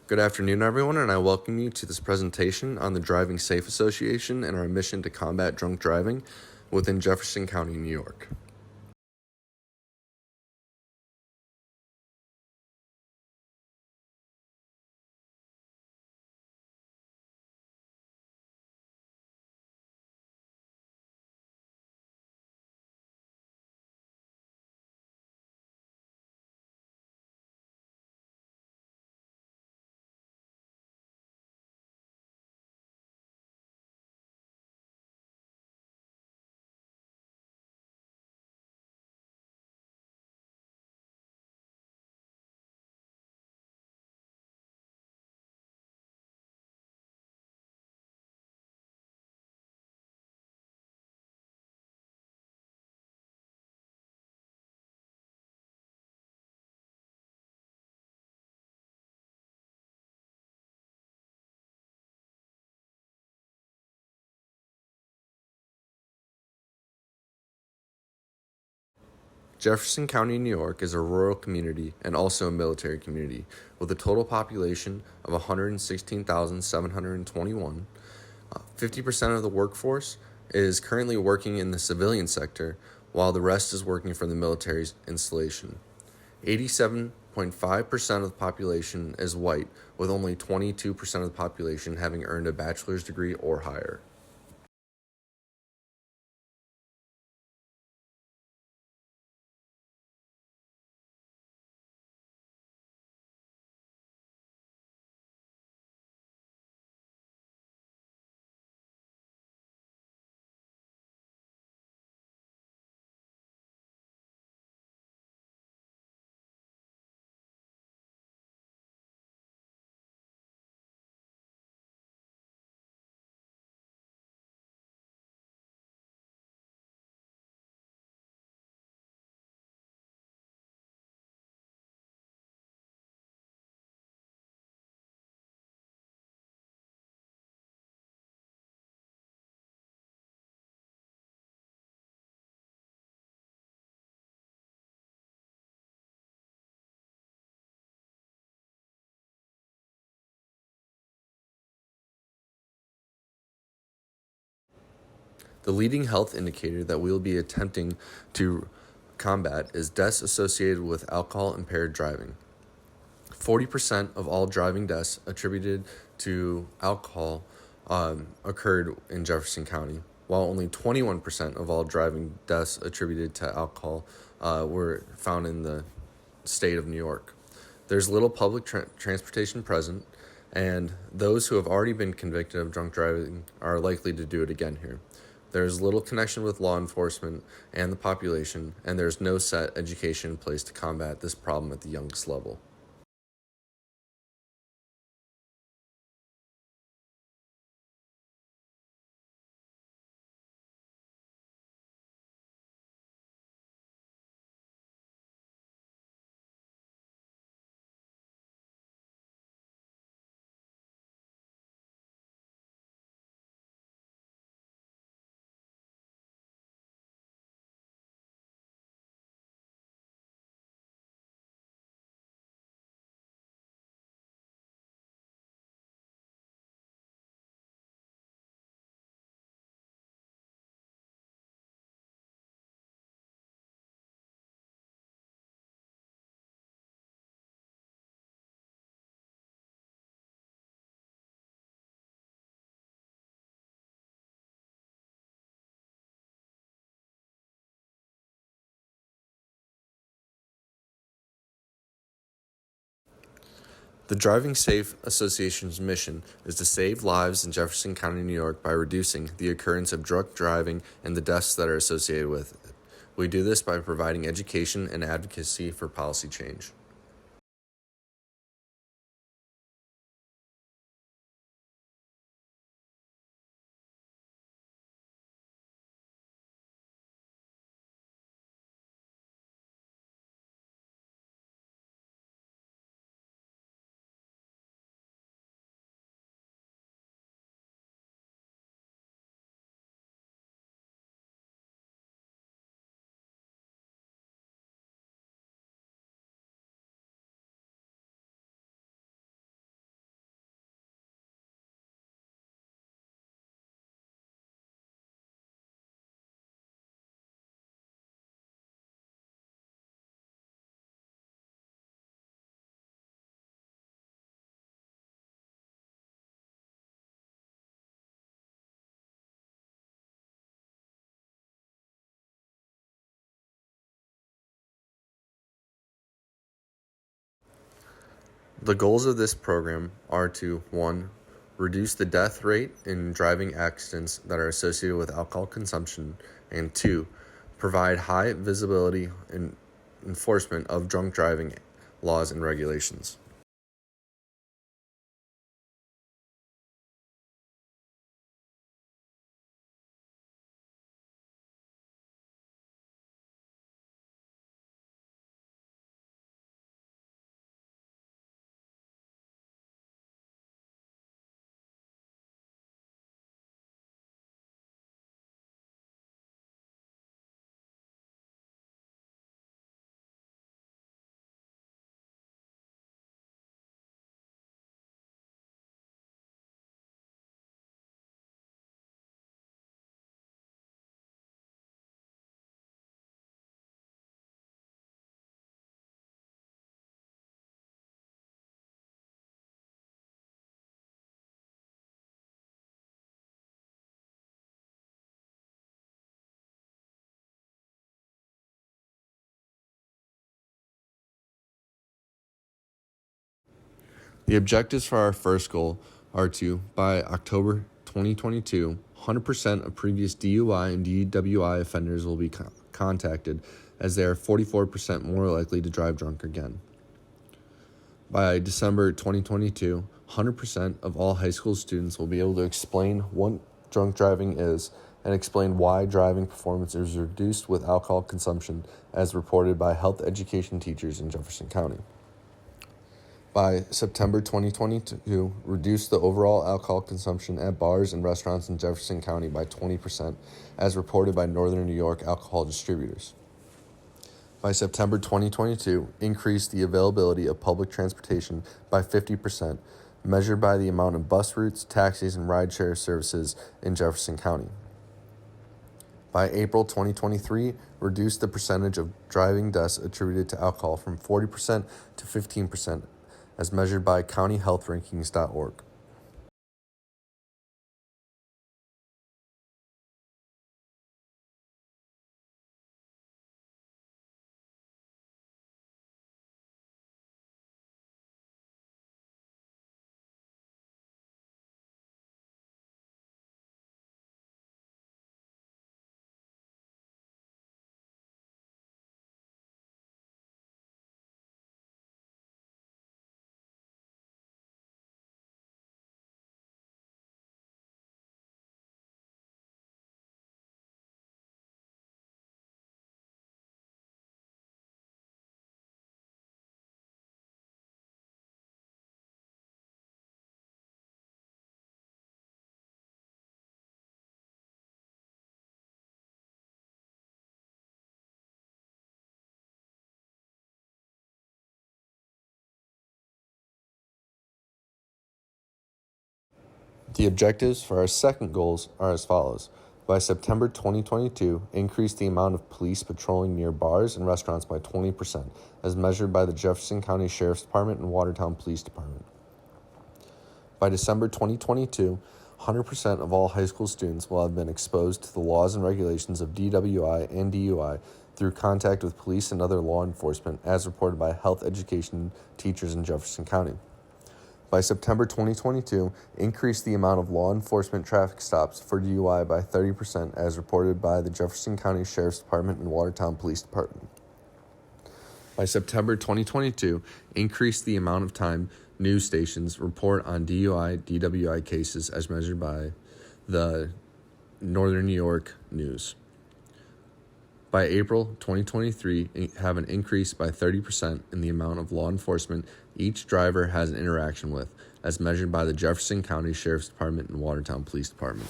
Good afternoon, everyone, and I welcome you to this presentation on the Driving Safe Association and our mission to combat drunk driving within Jefferson County, New York. Jefferson County, New York is a rural community and also a military community with a total population of 116,721. 50% of the workforce is currently working in the civilian sector, while the rest is working for the military's installation. 87.5% of the population is white, with only 22% of the population having earned a bachelor's degree or higher. The leading health indicator that we will be attempting to combat is deaths associated with alcohol-impaired driving. 40% of all driving deaths attributed to alcohol occurred in Jefferson County, while only 21% of all driving deaths attributed to alcohol were found in the state of New York. There's little public transportation present, and those who have already been convicted of drunk driving are likely to do it again here. There's little connection with law enforcement and the population, and there's no set education in place to combat this problem at the youngest level. The Driving Safe Association's mission is to save lives in Jefferson County, New York by reducing the occurrence of drunk driving and the deaths that are associated with it. We do this by providing education and advocacy for policy change. The goals of this program are to 1. Reduce the death rate in driving accidents that are associated with alcohol consumption, and 2. Provide high visibility and enforcement of drunk driving laws and regulations. The objectives for our first goal are to, by October 2022, 100% of previous DUI and DWI offenders will be contacted, as they are 44% more likely to drive drunk again. By December 2022, 100% of all high school students will be able to explain what drunk driving is and explain why driving performance is reduced with alcohol consumption, as reported by health education teachers in Jefferson County. By September 2022, reduce the overall alcohol consumption at bars and restaurants in Jefferson County by 20%, as reported by Northern New York alcohol distributors. By September 2022, increase the availability of public transportation by 50%, measured by the amount of bus routes, taxis, and rideshare services in Jefferson County. By April 2023, reduce the percentage of driving deaths attributed to alcohol from 40% to 15%, as measured by countyhealthrankings.org. The objectives for our second goals are as follows. By September 2022, increase the amount of police patrolling near bars and restaurants by 20%, as measured by the Jefferson County Sheriff's Department and Watertown Police Department. By December 2022, 100% of all high school students will have been exposed to the laws and regulations of DWI and DUI through contact with police and other law enforcement, as reported by health education teachers in Jefferson County. By September 2022, increase the amount of law enforcement traffic stops for DUI by 30%, as reported by the Jefferson County Sheriff's Department and Watertown Police Department. By September 2022, increase the amount of time news stations report on DUI, DWI cases as measured by the Northern New York News. By April 2023, have an increase by 30% in the amount of law enforcement each driver has an interaction with, as measured by the Jefferson County Sheriff's Department and Watertown Police Department.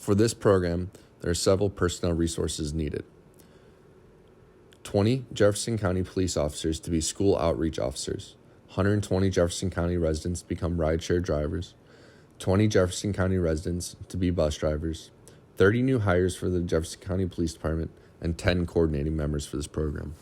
For this program, there are several personnel resources needed. 20 Jefferson County police officers to be school outreach officers. 120 Jefferson County residents to become rideshare drivers. 20 Jefferson County residents to be bus drivers. 30 new hires for the Jefferson County Police Department, and 10 coordinating members for this program.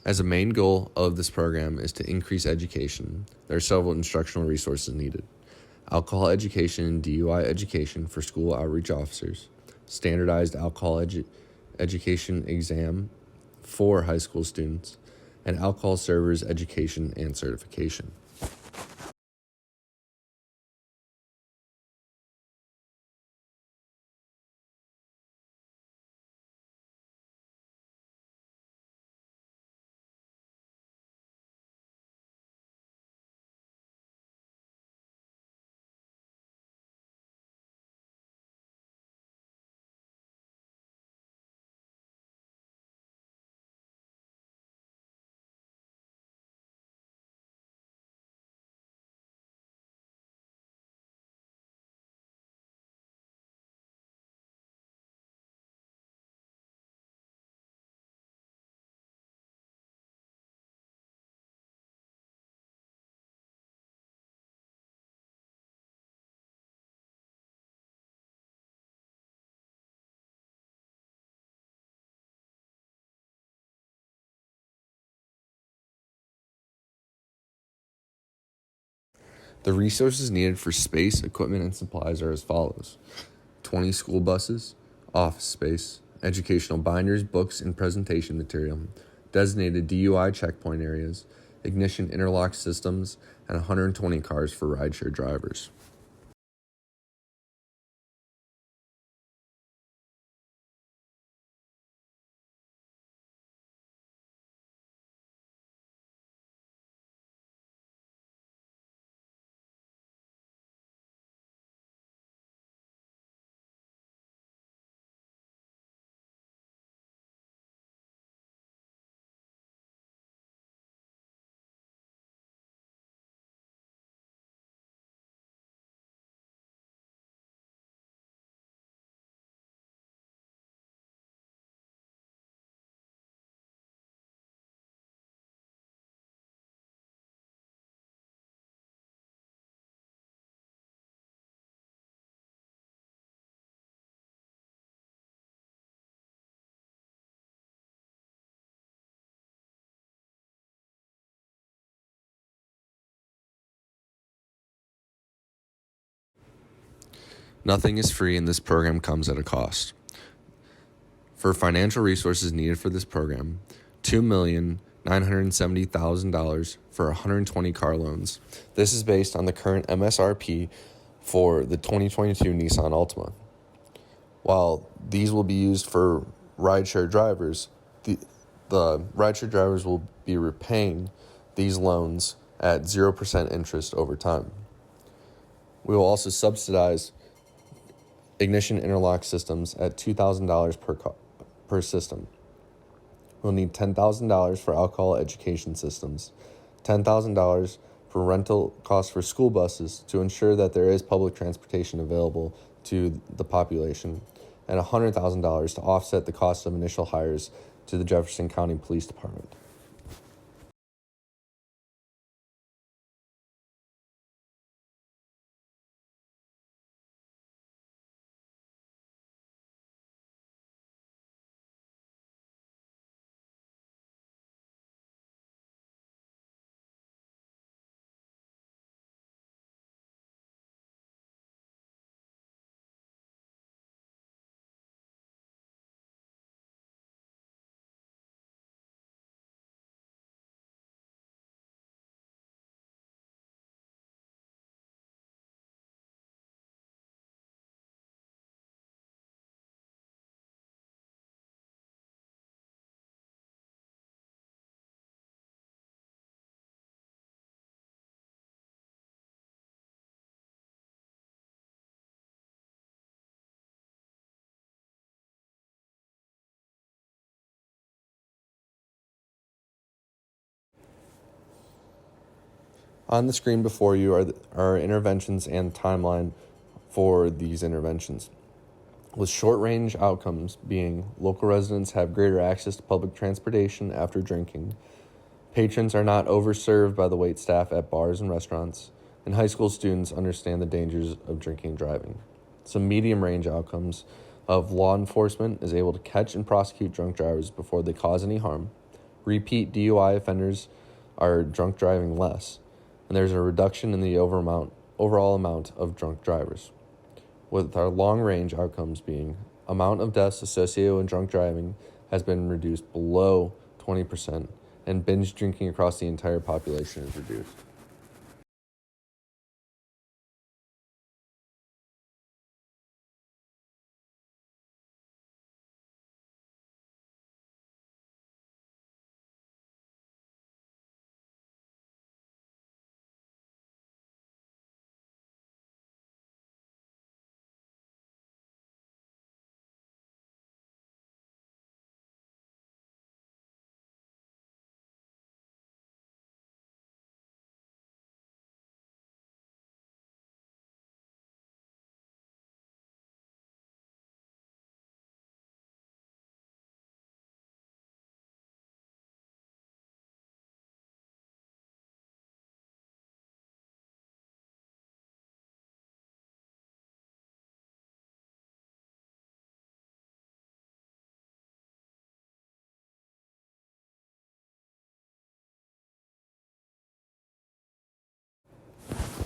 As a main goal of this program is to increase education, there are several instructional resources needed. Alcohol education and DUI education for school outreach officers, standardized alcohol education exam for high school students, and alcohol servers education and certification. The resources needed for space, equipment, and supplies are as follows: 20 school buses, office space, educational binders, books, and presentation material, designated DUI checkpoint areas, ignition interlock systems, and 120 cars for rideshare drivers. Nothing is free, and this program comes at a cost. For financial resources needed for this program, $2,970,000 for 120 car loans. This is based on the current MSRP for the 2022 Nissan Altima. While these will be used for rideshare drivers, the rideshare drivers will be repaying these loans at 0% interest over time. We will also subsidize ignition interlock systems at $2,000 per system. We'll need $10,000 for alcohol education systems, $10,000 for rental costs for school buses to ensure that there is public transportation available to the population, and $100,000 to offset the cost of initial hires to the Jefferson County Police Department. On the screen before you are interventions and timeline for these interventions, with short-range outcomes being local residents have greater access to public transportation after drinking, patrons are not overserved by the wait staff at bars and restaurants, and high school students understand the dangers of drinking and driving. Some medium-range outcomes of law enforcement is able to catch and prosecute drunk drivers before they cause any harm. Repeat DUI offenders are drunk driving less, and there's a reduction in the overall amount of drunk drivers. With our long-range outcomes being amount of deaths associated with drunk driving has been reduced below 20%, and binge drinking across the entire population is reduced.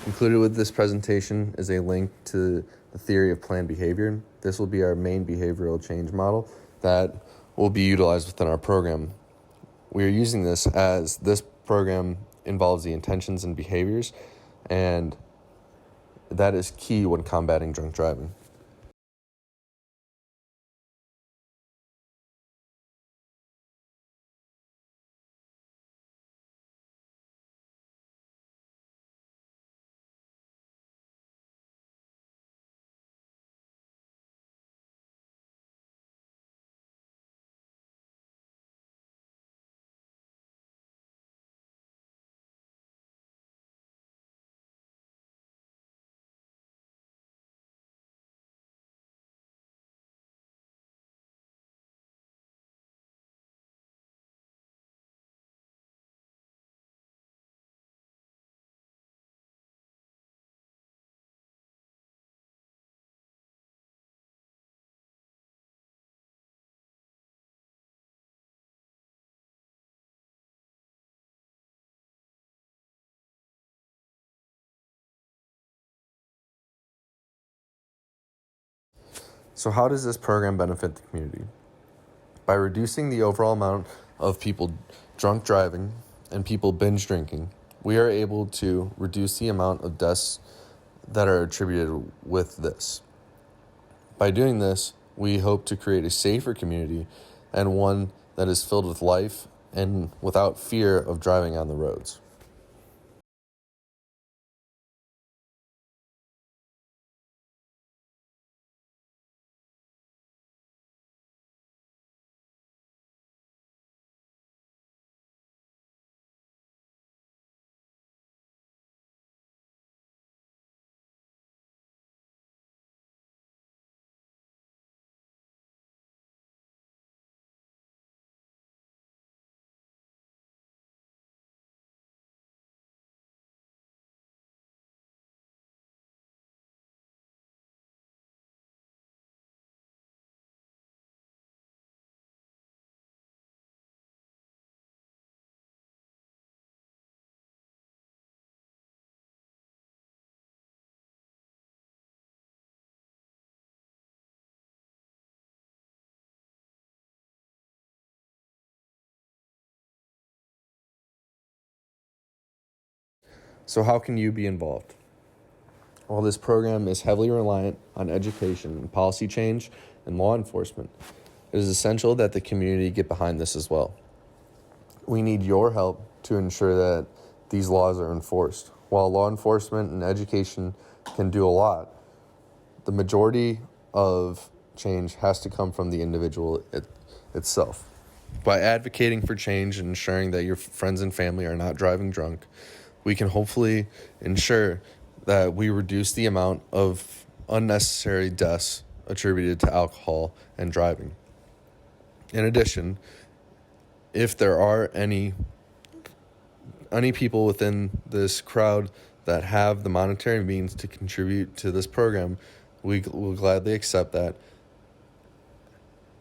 Included with this presentation is a link to the theory of planned behavior. This will be our main behavioral change model that will be utilized within our program. We are using this as this program involves the intentions and behaviors, and that is key when combating drunk driving. So how does this program benefit the community? By reducing the overall amount of people drunk driving and people binge drinking, we are able to reduce the amount of deaths that are attributed with this. By doing this, we hope to create a safer community and one that is filled with life and without fear of driving on the roads. So how can you be involved? While this program is heavily reliant on education and policy change and law enforcement, it is essential that the community get behind this as well. We need your help to ensure that these laws are enforced. While law enforcement and education can do a lot, the majority of change has to come from the individual itself. By advocating for change and ensuring that your friends and family are not driving drunk, we can hopefully ensure that we reduce the amount of unnecessary deaths attributed to alcohol and driving. In addition, if there are any people within this crowd that have the monetary means to contribute to this program, we will gladly accept that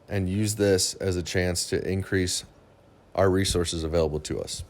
and use this as a chance to increase our resources available to us.